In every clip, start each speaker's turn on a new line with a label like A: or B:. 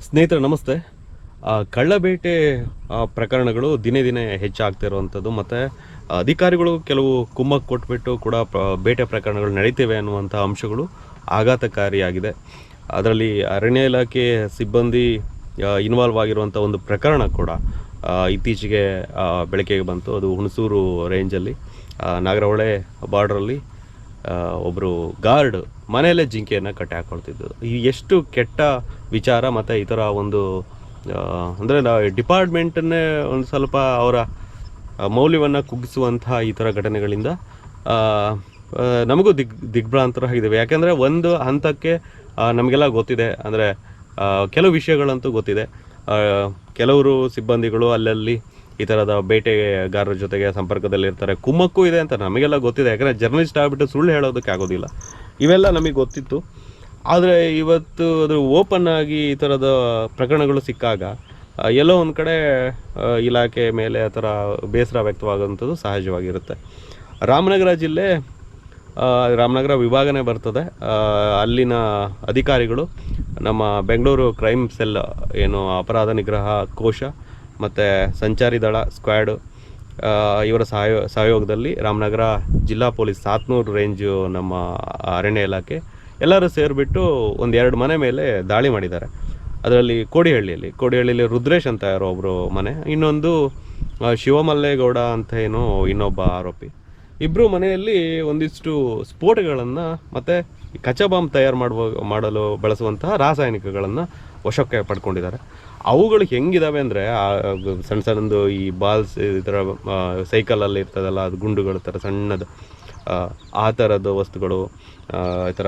A: ಸ್ನೇಹಿತರೆ ನಮಸ್ತೆ. ಕಳ್ಳಬೇಟೆ ಪ್ರಕರಣಗಳು ದಿನೇ ದಿನೇ ಹೆಚ್ಚಾಗ್ತಿರುವಂಥದ್ದು ಮತ್ತು ಅಧಿಕಾರಿಗಳು ಕೆಲವು ಕುಮ್ಮಕ್ಕು ಕೊಟ್ಬಿಟ್ಟು ಕೂಡ ಬೇಟೆ ಪ್ರಕರಣಗಳು ನಡೀತಿವೆ ಅನ್ನುವಂಥ ಅಂಶಗಳು ಆಘಾತಕಾರಿಯಾಗಿದೆ. ಅದರಲ್ಲಿ ಅರಣ್ಯ ಇಲಾಖೆ ಸಿಬ್ಬಂದಿ ಇನ್ವಾಲ್ವ್ ಆಗಿರುವಂಥ ಒಂದು ಪ್ರಕರಣ ಕೂಡ ಇತ್ತೀಚೆಗೆ ಬೆಳಕಿಗೆ ಬಂತು. ಅದು ಹುಣಸೂರು ರೇಂಜಲ್ಲಿ ನಾಗರಹೊಳೆ ಬಾರ್ಡ್ರಲ್ಲಿ ಒಬ್ಬರು ಗಾರ್ಡ್ ಮನೆಯಲ್ಲೇ ಜಿಂಕೆಯನ್ನು ಕಟ್ಟಿ ಹಾಕ್ಕೊಳ್ತಿದ್ದು. ಈ ಎಷ್ಟು ಕೆಟ್ಟ ವಿಚಾರ ಮತ್ತು ಈ ಥರ ಒಂದು ಅಂದರೆ ಡಿಪಾರ್ಟ್ಮೆಂಟನ್ನೇ ಒಂದು ಸ್ವಲ್ಪ ಅವರ ಮೌಲ್ಯವನ್ನು ಕುಗ್ಗಿಸುವಂತಹ ಈ ಥರ ಘಟನೆಗಳಿಂದ ನಮಗೂ ದಿಗ್ಭ್ರಾಂತರ ಆಗಿದ್ದೇವೆ. ಯಾಕೆಂದರೆ ಒಂದು ಹಂತಕ್ಕೆ ನಮಗೆಲ್ಲ ಗೊತ್ತಿದೆ, ಅಂದರೆ ಕೆಲವು ವಿಷಯಗಳಂತೂ ಗೊತ್ತಿದೆ. ಕೆಲವರು ಸಿಬ್ಬಂದಿಗಳು ಅಲ್ಲಲ್ಲಿ ಈ ಥರದ ಬೇಟೆಗಾರರ ಜೊತೆಗೆ ಸಂಪರ್ಕದಲ್ಲಿರ್ತಾರೆ, ಕುಮ್ಮಕ್ಕೂ ಇದೆ ಅಂತ ನಮಗೆಲ್ಲ ಗೊತ್ತಿದೆ. ಯಾಕಂದರೆ ಜರ್ನಲಿಸ್ಟ್ ಆಗಿಬಿಟ್ಟು ಸುಳ್ಳು ಹೇಳೋದಕ್ಕೆ ಆಗೋದಿಲ್ಲ, ಇವೆಲ್ಲ ನಮಗೆ ಗೊತ್ತಿತ್ತು. ಆದರೆ ಇವತ್ತು ಅದು ಓಪನ್ ಆಗಿ ಈ ಥರದ ಪ್ರಕರಣಗಳು ಸಿಕ್ಕಾಗ ಎಲ್ಲೋ ಒಂದು ಕಡೆ ಇಲಾಖೆ ಮೇಲೆ ಆ ಥರ ಬೇಸರ ವ್ಯಕ್ತವಾಗುವಂಥದ್ದು ಸಹಜವಾಗಿರುತ್ತೆ. ರಾಮನಗರ ಜಿಲ್ಲೆ, ರಾಮನಗರ ವಿಭಾಗನೇ ಬರ್ತದೆ. ಅಲ್ಲಿನ ಅಧಿಕಾರಿಗಳು ನಮ್ಮ ಬೆಂಗಳೂರು ಕ್ರೈಮ್ ಸೆಲ್ ಏನು ಅಪರಾಧ ನಿಗ್ರಹ ಕೋಶ ಮತ್ತು ಸಂಚಾರಿ ದಳ ಸ್ಕ್ವಾಡು ಇವರ ಸಹಯೋಗದಲ್ಲಿ ರಾಮನಗರ ಜಿಲ್ಲಾ ಪೊಲೀಸ್ ಸಾತ್ನೂರು ರೇಂಜು ನಮ್ಮ ಅರಣ್ಯ ಇಲಾಖೆ ಎಲ್ಲರೂ ಸೇರಿಬಿಟ್ಟು ಒಂದೆರಡು ಮನೆ ಮೇಲೆ ದಾಳಿ ಮಾಡಿದ್ದಾರೆ. ಅದರಲ್ಲಿ ಕೋಡಿಹಳ್ಳಿಯಲ್ಲಿ ರುದ್ರೇಶ್ ಅಂತ ಯಾರೋ ಒಬ್ಬರು ಮನೆ, ಇನ್ನೊಂದು ಶಿವಮಲ್ಲೇಗೌಡ ಅಂತ ಏನೋ ಇನ್ನೊಬ್ಬ ಆರೋಪಿ. ಇಬ್ಬರು ಮನೆಯಲ್ಲಿ ಒಂದಿಷ್ಟು ಸ್ಫೋಟಗಳನ್ನು ಮತ್ತು ಕಚ್ಚಾ ಬಾಂಬ್ ತಯಾರು ಮಾಡಲು ಬಳಸುವಂತಹ ರಾಸಾಯನಿಕಗಳನ್ನು ವಶಕ್ಕೆ ಪಡ್ಕೊಂಡಿದ್ದಾರೆ. ಅವುಗಳು ಹೆಂಗಿದಾವೆ ಅಂದರೆ ಸಣ್ಣದು ಈ ಬಾಲ್ಸ್ ಈ ಥರ ಸೈಕಲಲ್ಲಿ ಇರ್ತದಲ್ಲ, ಅದು ಗುಂಡುಗಳ ಥರ ಸಣ್ಣದು, ಆ ಥರದ ವಸ್ತುಗಳು, ಈ ಥರ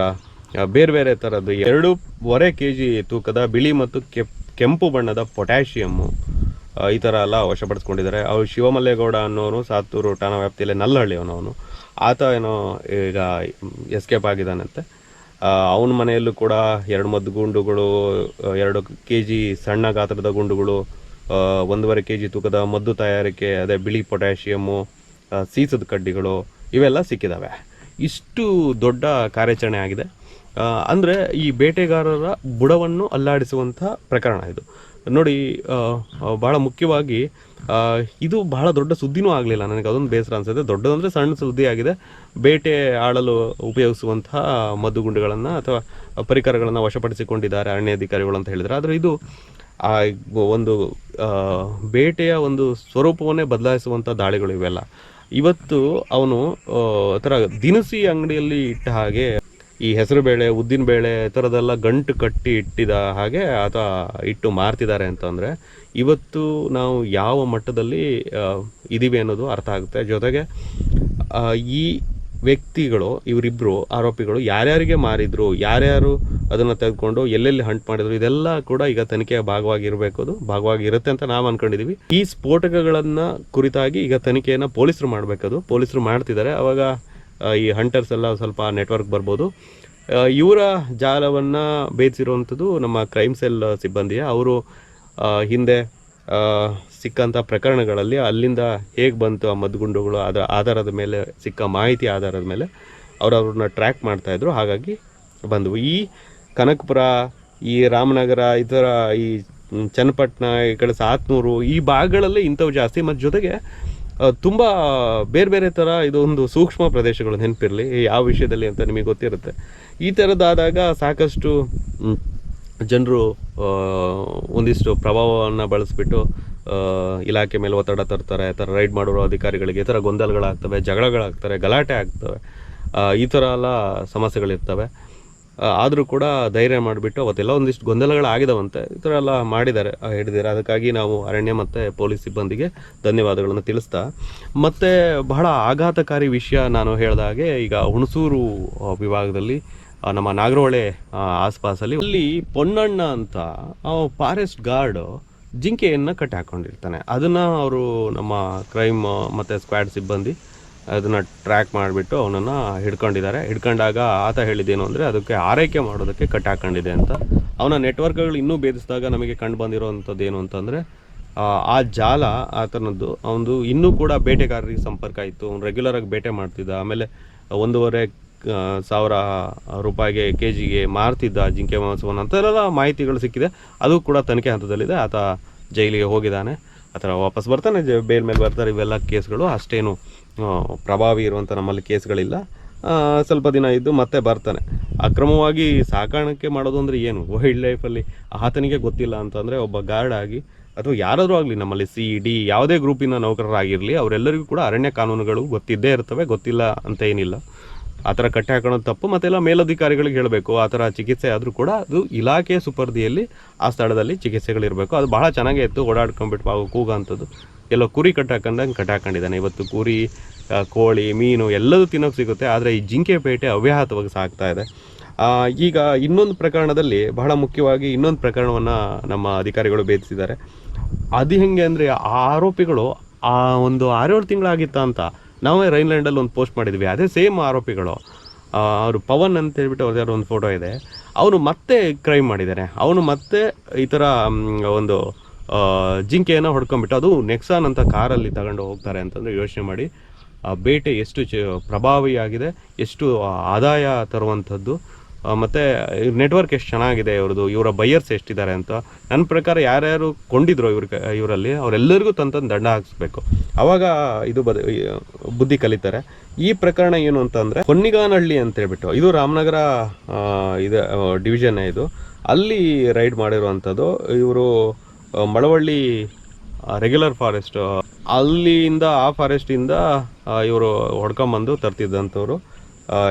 A: ಬೇರೆ ಬೇರೆ ಥರದ್ದು 2.5 kg ತೂಕದ ಬಿಳಿ ಮತ್ತು ಕೆಂಪು ಬಣ್ಣದ ಪೊಟ್ಯಾಷಿಯಮ್ಮು ಈ ಥರ ಎಲ್ಲ ವಶಪಡಿಸ್ಕೊಂಡಿದ್ದಾರೆ. ಅವರು ಶಿವಮಲ್ಲೇಗೌಡ ಅನ್ನೋನು ಸಾತ್ತೂರು ಠಾಣಾ ವ್ಯಾಪ್ತಿಯಲ್ಲಿ ನಲ್ಲಹಳ್ಳಿ ಅವನು ಆತ ಏನೋ ಈಗ ಎಸ್ಕೇಪ್ ಆಗಿದ್ದಾನಂತೆ. ಅವನ ಮನೆಯಲ್ಲೂ ಕೂಡ 2 ಮದ್ದು ಗುಂಡುಗಳು, 2 kg ಸಣ್ಣ ಗಾತ್ರದ ಗುಂಡುಗಳು, 1.5 kg ತೂಕದ ಮದ್ದು ತಯಾರಿಕೆ, ಅದೇ ಬಿಳಿ ಪೊಟ್ಯಾಷಿಯಮ್ಮು, ಸೀಸದ ಕಡ್ಡಿಗಳು ಇವೆಲ್ಲ ಸಿಕ್ಕಿದ್ದಾವೆ. ಇಷ್ಟು ದೊಡ್ಡ ಕಾರ್ಯಾಚರಣೆ ಆಗಿದೆ. ಅಂದರೆ ಈ ಬೇಟೆಗಾರರ ಬುಡವನ್ನು ಅಲ್ಲಾಡಿಸುವಂಥ ಪ್ರಕರಣ ಇದು. ನೋಡಿ, ಭಾಳ ಮುಖ್ಯವಾಗಿ ಇದು ಬಹಳ ದೊಡ್ಡ ಸುದ್ದಿನೂ ಆಗಲಿಲ್ಲ. ನನಗೆ ಅದೊಂದು ಬೇಸರ ಅನಿಸುತ್ತೆ. ದೊಡ್ಡದಂದರೆ ಸಣ್ಣ ಸುದ್ದಿ ಆಗಿದೆ. ಬೇಟೆ ಆಡಲು ಉಪಯೋಗಿಸುವಂತಹ ಮದ್ದುಗುಂಡುಗಳನ್ನು ಅಥವಾ ಪರಿಕರಗಳನ್ನು ವಶಪಡಿಸಿಕೊಂಡಿದ್ದಾರೆ ಅರಣ್ಯಾಧಿಕಾರಿಗಳು ಅಂತ ಹೇಳಿದರೆ, ಆದರೆ ಇದು ಒಂದು ಬೇಟೆಯ ಒಂದು ಸ್ವರೂಪವನ್ನೇ ಬದಲಾಯಿಸುವಂಥ ದಾಳಿಗಳು ಇವೆಲ್ಲ. ಇವತ್ತು ಅವನು ಥರ ದಿನಸಿ ಅಂಗಡಿಯಲ್ಲಿ ಇಟ್ಟ ಹಾಗೆ ಈ ಹೆಸರುಬೇಳೆ, ಉದ್ದಿನಬೇಳೆ ಈ ಥರದ್ದೆಲ್ಲ ಗಂಟು ಕಟ್ಟಿ ಇಟ್ಟಿದ ಹಾಗೆ ಅಥವಾ ಇಟ್ಟು ಮಾರ್ತಿದ್ದಾರೆ ಅಂತಂದರೆ ಇವತ್ತು ನಾವು ಯಾವ ಮಟ್ಟದಲ್ಲಿ ಇದ್ದೀವಿ ಅನ್ನೋದು ಅರ್ಥ ಆಗುತ್ತೆ. ಜೊತೆಗೆ ಈ ವ್ಯಕ್ತಿಗಳು, ಇವರಿಬ್ಬರು ಆರೋಪಿಗಳು ಯಾರ್ಯಾರಿಗೆ ಮಾರಿದ್ರು, ಯಾರ್ಯಾರು ಅದನ್ನು ತೆಗೆದುಕೊಂಡು ಎಲ್ಲೆಲ್ಲಿ ಹಂಟ್ ಮಾಡಿದ್ರು, ಇದೆಲ್ಲ ಕೂಡ ಈಗ ತನಿಖೆಯ ಭಾಗವಾಗಿರಬೇಕು. ಅದು ಭಾಗವಾಗಿರುತ್ತೆ ಅಂತ ನಾವು ಅಂದ್ಕೊಂಡಿದ್ದೀವಿ. ಈ ಸ್ಫೋಟಕಗಳನ್ನು ಕುರಿತಾಗಿ ಈಗ ತನಿಖೆಯನ್ನು ಪೊಲೀಸರು ಮಾಡಬೇಕದು. ಪೊಲೀಸರು ಮಾಡ್ತಿದ್ದಾರೆ. ಆವಾಗ ಈ ಹಂಟರ್ಸ್ ಎಲ್ಲ ಸ್ವಲ್ಪ ನೆಟ್ವರ್ಕ್ ಬರ್ಬೋದು. ಇವರ ಜಾಲವನ್ನು ಭೇದಿಸಿರುವಂಥದ್ದು ನಮ್ಮ ಕ್ರೈಮ್ ಸೆಲ್ ಸಿಬ್ಬಂದಿಯ. ಅವರು ಹಿಂದೆ ಸಿಕ್ಕಂಥ ಪ್ರಕರಣಗಳಲ್ಲಿ ಅಲ್ಲಿಂದ ಹೇಗೆ ಬಂತು ಆ ಮದ್ದುಗುಂಡುಗಳು, ಅದರ ಆಧಾರದ ಮೇಲೆ ಸಿಕ್ಕ ಮಾಹಿತಿ ಆಧಾರದ ಮೇಲೆ ಅವ್ರನ್ನ ಟ್ರ್ಯಾಕ್ ಮಾಡ್ತಾಯಿದ್ರು. ಹಾಗಾಗಿ ಬಂದವು. ಈ ಕನಕಪುರ, ಈ ರಾಮನಗರ, ಈ ಥರ ಈ ಚನ್ನಪಟ್ಟಣ, ಈ ಕಡೆ ಸಾತ್ನೂರು ಈ ಭಾಗಗಳಲ್ಲಿ ಇಂಥವು ಜಾಸ್ತಿ. ಮತ್ತು ಜೊತೆಗೆ ತುಂಬ ಬೇರೆ ಬೇರೆ ಥರ ಇದೊಂದು ಸೂಕ್ಷ್ಮ ಪ್ರದೇಶಗಳು, ನೆನಪಿರಲಿ ಯಾವ ವಿಷಯದಲ್ಲಿ ಅಂತ ನಿಮಗೆ ಗೊತ್ತಿರುತ್ತೆ. ಈ ಥರದ್ದಾದಾಗ ಸಾಕಷ್ಟು ಜನರು ಒಂದಿಷ್ಟು ಪ್ರಭಾವವನ್ನು ಬಳಸಿಬಿಟ್ಟು ಇಲಾಖೆ ಮೇಲೆ ಒತ್ತಡ ತರ್ತಾರೆ. ಈ ಥರ ರೈಡ್ ಮಾಡಿರೋ ಅಧಿಕಾರಿಗಳಿಗೆ ಈ ಥರ ಗೊಂದಲಗಳಾಗ್ತವೆ, ಜಗಳಗಳಾಗ್ತವೆ, ಗಲಾಟೆ ಆಗ್ತವೆ, ಈ ಥರ ಎಲ್ಲ ಸಮಸ್ಯೆಗಳಿರ್ತವೆ. ಆದರೂ ಕೂಡ ಧೈರ್ಯ ಮಾಡಿಬಿಟ್ಟು ಅವತ್ತೆಲ್ಲ ಒಂದಿಷ್ಟು ಗೊಂದಲಗಳಾಗಿದ್ದಾವಂತೆ, ಈ ಥರ ಎಲ್ಲ ಹಿಡಿದಿದ್ದಾರೆ. ಅದಕ್ಕಾಗಿ ನಾವು ಅರಣ್ಯ ಮತ್ತು ಪೊಲೀಸ್ ಸಿಬ್ಬಂದಿಗೆ ಧನ್ಯವಾದಗಳನ್ನು ತಿಳಿಸ್ತಾ, ಮತ್ತು ಬಹಳ ಆಘಾತಕಾರಿ ವಿಷಯ ನಾನು ಹೇಳಿದ ಹಾಗೆ, ಈಗ ಹುಣಸೂರು ವಿಭಾಗದಲ್ಲಿ ನಮ್ಮ ನಾಗರಹೊಳೆ ಆಸ್ಪಾಸಲ್ಲಿ ಅಲ್ಲಿ ಪೊನ್ನಣ್ಣ ಅಂತ ಫಾರೆಸ್ಟ್ ಗಾರ್ಡು ಜಿಂಕೆಯನ್ನು ಕಟ್ಟಿ ಹಾಕ್ಕೊಂಡಿರ್ತಾನೆ. ಅದನ್ನು ಅವರು ನಮ್ಮ ಕ್ರೈಮ್ ಮತ್ತು ಸ್ಕ್ವಾಡ್ ಸಿಬ್ಬಂದಿ ಅದನ್ನು ಟ್ರ್ಯಾಕ್ ಮಾಡಿಬಿಟ್ಟು ಅವನನ್ನು ಹಿಡ್ಕೊಂಡಾಗ ಆತ ಹೇಳಿದ್ದೇನು ಅಂದರೆ ಅದಕ್ಕೆ ಆರೈಕೆ ಮಾಡೋದಕ್ಕೆ ಕಟ್ಟಿ ಹಾಕೊಂಡಿದೆ ಅಂತ. ಅವನ ನೆಟ್ವರ್ಕ್ಗಳು ಇನ್ನೂ ಭೇದಿಸಿದಾಗ ನಮಗೆ ಕಂಡು ಬಂದಿರೋವಂಥದ್ದು ಏನು ಅಂತಂದರೆ, ಆ ಜಾಲ ಆತನದ್ದು ಅವನದು ಇನ್ನೂ ಕೂಡ ಬೇಟೆಗಾರರಿಗೆ ಸಂಪರ್ಕ ಇತ್ತು. ಅವ್ನು ರೆಗ್ಯುಲರಾಗಿ ಬೇಟೆ ಮಾಡ್ತಿದ್ದ. ಆಮೇಲೆ 1.5 1000 ರೂಪಾಯಿಗೆ KGಗೆ ಮಾರ್ತಿದ್ದ ಜಿಂಕೆ ಮಾಂಸವನ್ನು ಅಂತೆಲ್ಲ ಮಾಹಿತಿಗಳು ಸಿಕ್ಕಿದೆ. ಅದು ಕೂಡ ತನಿಖೆ ಹಂತದಲ್ಲಿದೆ. ಆತ ಜೈಲಿಗೆ ಹೋಗಿದ್ದಾನೆ, ಆ ಥರ ವಾಪಸ್ ಬರ್ತಾನೆ, ಬೇಲ್ ಮೇಲೆ ಬರ್ತಾರೆ. ಇವೆಲ್ಲ ಕೇಸ್ಗಳು ಅಷ್ಟೇನು ಪ್ರಭಾವಿ ಇರುವಂಥ ನಮ್ಮಲ್ಲಿ ಕೇಸ್ಗಳಿಲ್ಲ. ಸ್ವಲ್ಪ ದಿನ ಇದ್ದು ಮತ್ತೆ ಬರ್ತಾನೆ. ಅಕ್ರಮವಾಗಿ ಸಾಕಾಣಿಕೆ ಮಾಡೋದು ಅಂದರೆ ಏನು, ವೈಲ್ಡ್ ಲೈಫಲ್ಲಿ ಆತನಿಗೆ ಗೊತ್ತಿಲ್ಲ ಅಂತಂದರೆ ಒಬ್ಬ ಗಾರ್ಡ್ ಆಗಿ ಅಥವಾ ಯಾರಾದರೂ ಆಗಲಿ, ನಮ್ಮಲ್ಲಿ CED ಯಾವುದೇ ಗ್ರೂಪಿನ ನೌಕರರಾಗಿರಲಿ, ಅವರೆಲ್ಲರಿಗೂ ಕೂಡ ಅರಣ್ಯ ಕಾನೂನುಗಳು ಗೊತ್ತಿದ್ದೇ ಇರ್ತವೆ. ಗೊತ್ತಿಲ್ಲ ಅಂತ ಏನಿಲ್ಲ. ಆ ಥರ ಕಟ್ಟೆ ಹಾಕೋಣದು ತಪ್ಪು. ಮತ್ತೆಲ್ಲ ಮೇಲಧಿಕಾರಿಗಳಿಗೆ ಹೇಳಬೇಕು. ಆ ಥರ ಚಿಕಿತ್ಸೆ ಆದರೂ ಕೂಡ ಅದು ಇಲಾಖೆಯ ಸುಪರ್ದಿಯಲ್ಲಿ ಆ ಸ್ಥಳದಲ್ಲಿ ಚಿಕಿತ್ಸೆಗಳಿರಬೇಕು. ಅದು ಬಹಳ ಚೆನ್ನಾಗೇ ಇತ್ತು. ಓಡಾಡ್ಕೊಂಡ್ಬಿಟ್ಟು ಕೂಗಂಥದ್ದು. ಎಲ್ಲೋ ಕುರಿ ಕಟ್ಟಾಕಂದಂಗೆ ಕಟ್ಟಾಕೊಂಡಿದ್ದಾನೆ. ಇವತ್ತು ಕುರಿ, ಕೋಳಿ, ಮೀನು ಎಲ್ಲದೂ ತಿನ್ನೋಕೆ ಸಿಗುತ್ತೆ. ಆದರೆ ಈ ಜಿಂಕೆ ಬೇಟೆ ಅವ್ಯಾಹತವಾಗಿ ಸಾಗ್ತಾ ಇದೆ. ಈಗ ಇನ್ನೊಂದು ಪ್ರಕರಣದಲ್ಲಿ ಬಹಳ ಮುಖ್ಯವಾಗಿ ಇನ್ನೊಂದು ಪ್ರಕರಣವನ್ನು ನಮ್ಮ ಅಧಿಕಾರಿಗಳು ಭೇದಿಸಿದ್ದಾರೆ. ಅದು ಹೆಂಗೆ ಅಂದರೆ, ಆ ಆರೋಪಿಗಳು ಒಂದು 6-7 ತಿಂಗಳಾಗಿತ್ತ ಅಂತ ನಾವೇ ರೈನ್ಲ್ಯಾಂಡಲ್ಲಿ ಒಂದು ಪೋಸ್ಟ್ ಮಾಡಿದ್ವಿ. ಅದೇ ಸೇಮ್ ಆರೋಪಿಗಳು, ಅವರು ಪವನ್ ಅಂತ ಹೇಳ್ಬಿಟ್ಟು ಅವ್ರದ್ದು ಒಂದು ಫೋಟೋ ಇದೆ. ಅವನು ಮತ್ತೆ ಕ್ರೈಮ್ ಮಾಡಿದ್ದಾನೆ. ಅವನು ಮತ್ತೆ ಈ ಥರ ಒಂದು ಜಿಂಕೆಯನ್ನು ಹೊಡ್ಕೊಂಡ್ಬಿಟ್ಟು, ಅದು ನೆಕ್ಸಾನ್ ಅಂತ ಕಾರಲ್ಲಿ ತಗೊಂಡು ಹೋಗ್ತಾರೆ ಅಂತಂದರೆ ಯೋಚನೆ ಮಾಡಿ. ಬೇಟೆ ಎಷ್ಟು ಪ್ರಭಾವಿಯಾಗಿದೆ, ಎಷ್ಟು ಆದಾಯ ತರುವಂಥದ್ದು, ಮತ್ತು ನೆಟ್ವರ್ಕ್ ಎಷ್ಟು ಚೆನ್ನಾಗಿದೆ ಇವ್ರದ್ದು, ಇವರ ಬೈಯರ್ಸ್ ಎಷ್ಟಿದ್ದಾರೆ ಅಂತ. ನನ್ನ ಪ್ರಕಾರ ಯಾರ್ಯಾರು ಕೊಂಡಿದ್ರು ಇವರಲ್ಲಿ ಅವರೆಲ್ಲರಿಗೂ ತಂತಂದು ದಂಡ ಹಾಕಿಸ್ಬೇಕು. ಆವಾಗ ಇದು ಬುದ್ಧಿ ಕಲಿತಾರೆ. ಈ ಪ್ರಕರಣ ಏನು ಅಂತಂದರೆ, ಹೊನ್ನಿಗಾನಹಳ್ಳಿ ಅಂತ ಹೇಳ್ಬಿಟ್ಟು, ಇದು ರಾಮನಗರ ಇದು ಡಿವಿಷನ್ನೇ ಇದು. ಅಲ್ಲಿ ರೈಡ್ ಮಾಡಿರುವಂಥದ್ದು. ಇವರು ಮಳವಳ್ಳಿ ರೆಗ್ಯುಲರ್ ಫಾರೆಸ್ಟ್, ಅಲ್ಲಿಂದ ಆ ಫಾರೆಸ್ಟಿಂದ ಇವರು ಹೊಡ್ಕೊಂಬಂದು ತರ್ತಿದ್ದಂಥವ್ರು.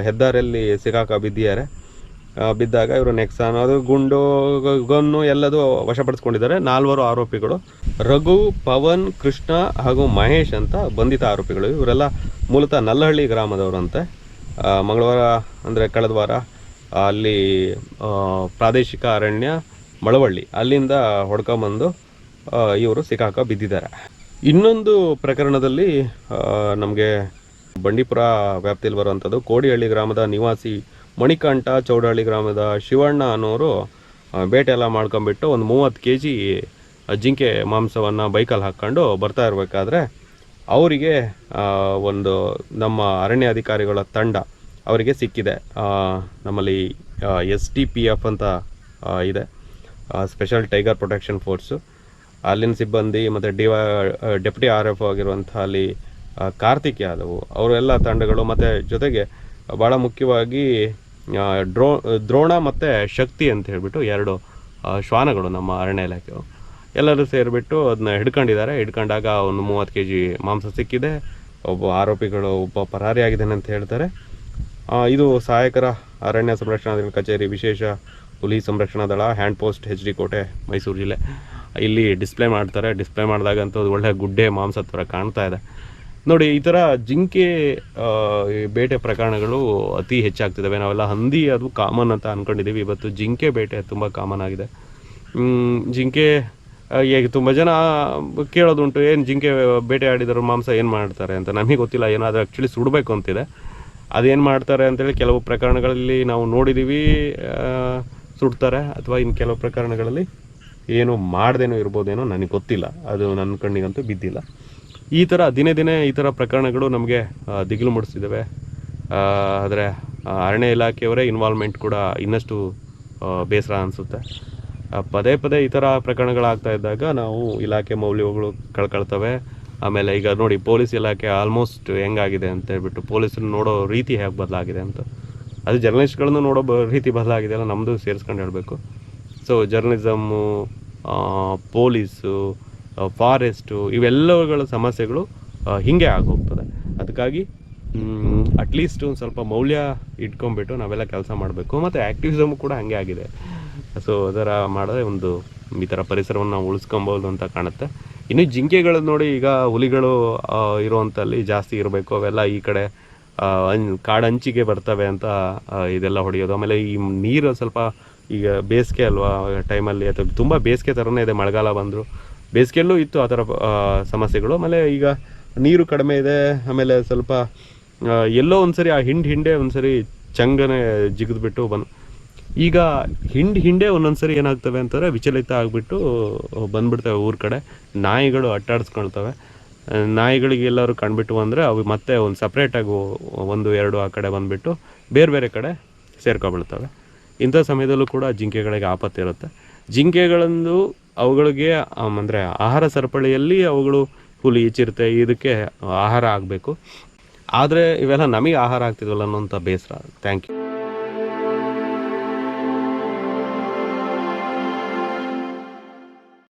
A: ಹೆದ್ದಾರಿಯಲ್ಲಿ ಬಿದ್ದಿದ್ದಾರೆ. ಬಿದ್ದಾಗ ಇವರು ನೆಕ್ಸಾನ್, ಅದು ಗುಂಡು, ಗನ್ನು ಎಲ್ಲದೂ ವಶಪಡಿಸ್ಕೊಂಡಿದ್ದಾರೆ. 4 ಆರೋಪಿಗಳು, ರಘು, ಪವನ್, ಕೃಷ್ಣ ಹಾಗೂ ಮಹೇಶ್ ಅಂತ ಬಂಧಿತ ಆರೋಪಿಗಳು. ಇವರೆಲ್ಲ ಮೂಲತಃ ನಲ್ಲಹಳ್ಳಿ ಗ್ರಾಮದವರಂತೆ. ಮಂಗಳವಾರ ಅಂದರೆ ಕಳೆದ ವಾರ ಅಲ್ಲಿ ಪ್ರಾದೇಶಿಕ ಅರಣ್ಯ ಮಳವಳ್ಳಿ ಅಲ್ಲಿಂದ ಹೊಡ್ಕೊಂಬಂದು ಇವರು ಬಿದ್ದಿದ್ದಾರೆ. ಇನ್ನೊಂದು ಪ್ರಕರಣದಲ್ಲಿ ನಮಗೆ ಬಂಡೀಪುರ ವ್ಯಾಪ್ತಿಯಲ್ಲಿ ಬರುವಂಥದ್ದು ಕೋಡಿಹಳ್ಳಿ ಗ್ರಾಮದ ನಿವಾಸಿ ಮಣಿಕಂಠ, ಚೌಡಹಳ್ಳಿ ಗ್ರಾಮದ ಶಿವಣ್ಣ ಅನ್ನೋರು ಬೇಟೆ ಎಲ್ಲ ಮಾಡ್ಕೊಂಬಿಟ್ಟು ಒಂದು 30 kg ಜಿಂಕೆ ಮಾಂಸವನ್ನು ಬೈಕಲ್ಲಿ ಹಾಕ್ಕೊಂಡು ಬರ್ತಾ ಇರಬೇಕಾದ್ರೆ ಅವರಿಗೆ ಒಂದು ನಮ್ಮ ಅರಣ್ಯ ಅಧಿಕಾರಿಗಳ ತಂಡ ಅವರಿಗೆ ಸಿಕ್ಕಿದೆ. ನಮ್ಮಲ್ಲಿ STPF ಅಂತ ಇದೆ, ಸ್ಪೆಷಲ್ ಟೈಗರ್ ಪ್ರೊಟೆಕ್ಷನ್ ಫೋರ್ಸು. ಅಲ್ಲಿನ ಸಿಬ್ಬಂದಿ ಮತ್ತು ಡೆಪ್ಯೂಟಿ RF ಆಗಿರುವಂಥ ಅಲ್ಲಿ ಕಾರ್ತಿಕ್ ಯಾದವ್ ಅವರೆಲ್ಲ ತಂಡಗಳು, ಮತ್ತು ಜೊತೆಗೆ ಭಾಳ ಮುಖ್ಯವಾಗಿ ದ್ರೋಣ ಮತ್ತು ಶಕ್ತಿ ಅಂತ ಹೇಳಿಬಿಟ್ಟು 2 ಶ್ವಾನಗಳು ನಮ್ಮ ಅರಣ್ಯ ಇಲಾಖೆಯು ಎಲ್ಲರೂ ಸೇರಿಬಿಟ್ಟು ಅದನ್ನ ಹಿಡ್ಕೊಂಡಾಗ ಒಂದು 30 kg ಮಾಂಸ ಸಿಕ್ಕಿದೆ. ಒಬ್ಬ ಪರಾರಿಯಾಗಿದ್ದಾನೆ ಅಂತ ಹೇಳ್ತಾರೆ. ಇದು ಸಹಾಯಕರ ಅರಣ್ಯ ಸಂರಕ್ಷಣಾಧಿಕಾರಿ ಕಚೇರಿ, ವಿಶೇಷ ಹುಲಿ ಸಂರಕ್ಷಣಾ ದಳ, ಹ್ಯಾಂಡ್ ಪೋಸ್ಟ್, HD ಕೋಟೆ, ಮೈಸೂರು ಜಿಲ್ಲೆ. ಇಲ್ಲಿ ಡಿಸ್ಪ್ಲೇ ಮಾಡ್ತಾರೆ. ಡಿಸ್ಪ್ಲೇ ಮಾಡಿದಾಗಂತೂ ಅದು ಒಳ್ಳೆ ಗುಡ್ಡೆ ಮಾಂಸ ಥರ ಕಾಣ್ತಾ ಇದೆ ನೋಡಿ. ಈ ಥರ ಜಿಂಕೆ ಬೇಟೆ ಪ್ರಕರಣಗಳು ಅತಿ ಹೆಚ್ಚಾಗ್ತಿದ್ದಾವೆ. ನಾವೆಲ್ಲ ಹಂದಿ ಅದು ಕಾಮನ್ ಅಂತ ಅಂದ್ಕೊಂಡಿದ್ದೀವಿ. ಇವತ್ತು ಜಿಂಕೆ ಬೇಟೆ ತುಂಬ ಕಾಮನ್ ಆಗಿದೆ. ಜಿಂಕೆ ಈಗ ತುಂಬ ಜನ ಕೇಳೋದುಂಟು, ಏನು ಜಿಂಕೆ ಬೇಟೆ ಆಡಿದರು ಮಾಂಸ ಏನು ಮಾಡ್ತಾರೆ ಅಂತ. ನಮಗೆ ಗೊತ್ತಿಲ್ಲ, ಏನಾದರೂ ಆ್ಯಕ್ಚುಲಿ ಸುಡಬೇಕು ಅಂತಿದೆ. ಅದೇನು ಮಾಡ್ತಾರೆ ಅಂತೇಳಿ ಕೆಲವು ಪ್ರಕರಣಗಳಲ್ಲಿ ನಾವು ನೋಡಿದ್ದೀವಿ, ಸುಡ್ತಾರೆ. ಅಥವಾ ಇನ್ನು ಕೆಲವು ಪ್ರಕರಣಗಳಲ್ಲಿ ಏನು ಮಾಡ್ದೇನೋ ಇರ್ಬೋದೇನೋ, ನನಗೆ ಗೊತ್ತಿಲ್ಲ, ಅದು ನನ್ನ ಕಣ್ಣಿಗಂತೂ ಬಿದ್ದಿಲ್ಲ. ಈ ಥರ ದಿನೇ ದಿನೇ ಈ ಥರ ಪ್ರಕರಣಗಳು ನಮಗೆ ದಿಗಿಲು ಮೂಡಿಸ್ತಿದ್ದಾವೆ. ಆದರೆ ಅರಣ್ಯ ಇಲಾಖೆಯವರೇ ಇನ್ವಾಲ್ವ್ಮೆಂಟ್ ಕೂಡ ಇನ್ನಷ್ಟು ಬೇಸರ ಅನಿಸುತ್ತೆ. ಪದೇ ಪದೇ ಈ ಥರ ಪ್ರಕರಣಗಳಾಗ್ತಾ ಇದ್ದಾಗ ನಾವು ಇಲಾಖೆ ಮೌಲ್ಯಗಳು ಕಳ್ಕೊಳ್ತವೆ. ಆಮೇಲೆ ಈಗ ನೋಡಿ, ಪೊಲೀಸ್ ಇಲಾಖೆ ಆಲ್ಮೋಸ್ಟ್ ಹೆಂಗಾಗಿದೆ ಅಂತ ಹೇಳ್ಬಿಟ್ಟು, ಪೊಲೀಸರು ನೋಡೋ ರೀತಿ ಹೇಗೆ ಬದಲಾಗಿದೆ ಅಂತ. ಅದು ಜರ್ನಲಿಸ್ಟ್ಗಳನ್ನು ನೋಡೋ ರೀತಿ ಬದಲಾಗಿದೆ ಅಲ್ಲ, ನಮ್ಮದು ಸೇರಿಸ್ಕೊಂಡು ಹೇಳಬೇಕು. ಸೊ ಜರ್ನಲಿಸಮ್ಮು, ಪೊಲೀಸು, ಫಾರೆಸ್ಟು, ಇವೆಲ್ಲವುಗಳ ಸಮಸ್ಯೆಗಳು ಹೀಗೆ ಆಗೋಗ್ತದೆ. ಅದಕ್ಕಾಗಿ ಅಟ್ಲೀಸ್ಟ್ ಒಂದು ಸ್ವಲ್ಪ ಮೌಲ್ಯ ಇಟ್ಕೊಂಡ್ಬಿಟ್ಟು ನಾವೆಲ್ಲ ಕೆಲಸ ಮಾಡಬೇಕು. ಮತ್ತು ಆ್ಯಕ್ಟಿವಿಸಮ್ ಕೂಡ ಹಾಗೆ ಆಗಿದೆ. ಸೊ ಅದರ ಮಾಡಿದ್ರೆ ಒಂದು ಈ ಥರ ಪರಿಸರವನ್ನು ನಾವು ಉಳಿಸ್ಕೊಬೋದು ಅಂತ ಕಾಣುತ್ತೆ. ಇನ್ನು ಜಿಂಕೆಗಳು ನೋಡಿ, ಈಗ ಹುಲಿಗಳು ಇರುವಂಥಲ್ಲಿ ಜಾಸ್ತಿ ಇರಬೇಕು. ಅವೆಲ್ಲ ಈ ಕಡೆ ಕಾಡಂಚಿಗೆ ಬರ್ತವೆ ಅಂತ ಇದೆಲ್ಲ ಹೊಡೆಯೋದು. ಆಮೇಲೆ ಈ ನೀರು ಸ್ವಲ್ಪ ಈಗ ಬೇಸಿಗೆ ಅಲ್ವಾ ಟೈಮಲ್ಲಿ, ಅಥವಾ ತುಂಬ ಬೇಸಿಗೆ ಥರನೇ ಇದೆ. ಮಳೆಗಾಲ ಬಂದರು, ಬೇಸಿಗೆಯಲ್ಲೂ ಇತ್ತು ಆ ಥರ ಸಮಸ್ಯೆಗಳು. ಆಮೇಲೆ ಈಗ ನೀರು ಕಡಿಮೆ ಇದೆ. ಆಮೇಲೆ ಸ್ವಲ್ಪ ಎಲ್ಲೋ ಒಂದು ಸರಿ ಆ ಹಿಂಡೆ ಒಂದು ಸರಿ ಚಂಗನೆ ಜಿಗಿದ್ಬಿಟ್ಟು ಈಗ ಹಿಂಡೆ ಒಂದೊಂದು ಸರಿ ಏನಾಗ್ತವೆ ಅಂತಂದರೆ ವಿಚಲಿತ ಆಗಿಬಿಟ್ಟು ಬಂದ್ಬಿಡ್ತವೆ ಊರ ಕಡೆ. ನಾಯಿಗಳು ಅಟ್ಟಾಡಿಸ್ಕೊಳ್ತವೆ. ನಾಯಿಗಳಿಗೆ ಎಲ್ಲರೂ ಕಂಡುಬಿಟ್ಟು ಅಂದರೆ ಅವು ಮತ್ತೆ ಒಂದು ಸಪ್ರೇಟಾಗಿ 1-2 ಆ ಕಡೆ ಬಂದುಬಿಟ್ಟು ಬೇರೆ ಬೇರೆ ಕಡೆ ಸೇರ್ಕೊಬಿಡ್ತವೆ. ಇಂಥ ಸಮಯದಲ್ಲೂ ಕೂಡ ಜಿಂಕೆಗಳಿಗೆ ಆಪತ್ತಿರುತ್ತೆ. ಜಿಂಕೆಗಳಂದು ಅವುಗಳಿಗೆ ಅಂದರೆ ಆಹಾರ ಸರಪಳಿಯಲ್ಲಿ ಅವುಗಳು ಹುಲಿ, ಚಿರತೆ ಇದಕ್ಕೆ ಆಹಾರ ಆಗಬೇಕು. ಆದರೆ ಇವೆಲ್ಲ ನಮಗೆ ಆಹಾರ ಆಗ್ತಿದ್ವಲ್ಲ ಅನ್ನೋಂಥ ಬೇಸರ. Thank you.